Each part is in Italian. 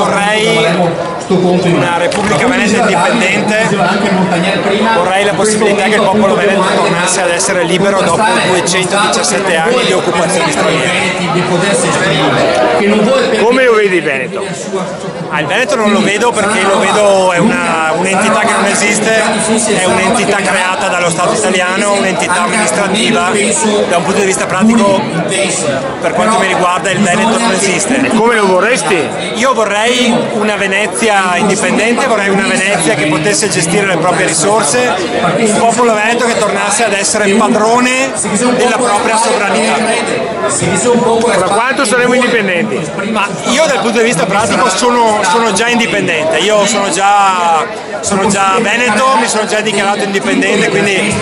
vorrei una Repubblica Veneta indipendente, vorrei la possibilità che il popolo veneto tornasse ad essere libero dopo 217 anni di occupazione straniera. Come lo vedi il Veneto? Il Veneto non lo vedo perché lo vedo è un'entità che non esiste, è un'entità creata dallo Stato italiano, un'entità amministrativa. Da un punto di vista pratico, per quanto mi riguarda, il Veneto non esiste. E come lo vorresti? Io vorrei una Venezia indipendente, vorrei una Venezia che potesse gestire le proprie risorse, un popolo veneto che tornasse ad essere padrone della propria sovranità. Fra quanto saremo indipendenti? Ma io dal punto di vista pratico sono già indipendente, io sono già veneto, mi sono già dichiarato indipendente, quindi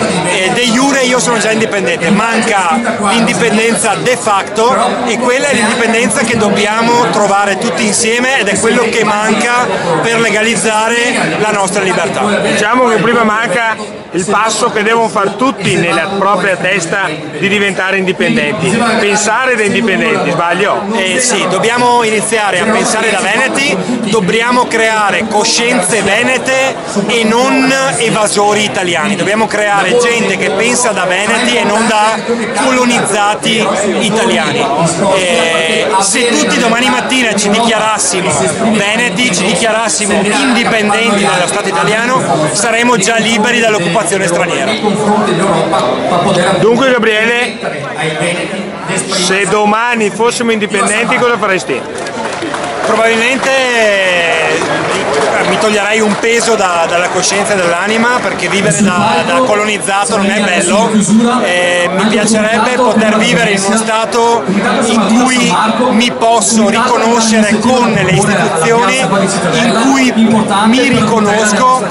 de jure io sono già indipendente. Manca l'indipendenza de facto e quella è l'indipendenza che dobbiamo trovare tutti insieme ed è quello che manca per legalizzare la nostra libertà. Diciamo che prima manca il passo che devono fare tutti nella propria testa di diventare indipendenti, pensare da indipendenti, sbaglio? Sì, dobbiamo iniziare a pensare da veneti, dobbiamo creare coscienze venete e non evasori italiani, dobbiamo creare gente che pensa da veneti e non da colonizzati italiani. Se tutti domani mattina ci dichiarassimo veneti, ci dichiarassimo indipendenti dallo Stato italiano, saremo già liberi dall'occupazione straniera. Dunque Gabriele, se domani fossimo indipendenti cosa faresti? Probabilmente mi toglierei un peso dalla coscienza e dall'anima, perché vivere da colonizzato non è bello. Mi piacerebbe poter vivere in uno Stato in cui mi posso riconoscere con le istituzioni, in cui mi riconosco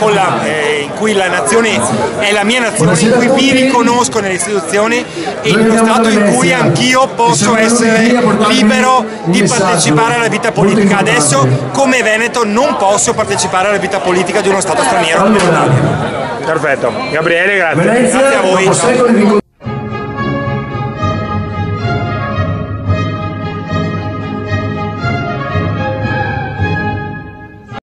in cui la nazione è la mia nazione, in cui mi riconosco nelle istituzioni e in uno Stato in cui anch'io posso essere libero di partecipare alla vita politica. Adesso come Veneto non posso partecipare alla vita politica di uno Stato straniero come l'Italia. Perfetto, Gabriele, grazie. Grazie a voi.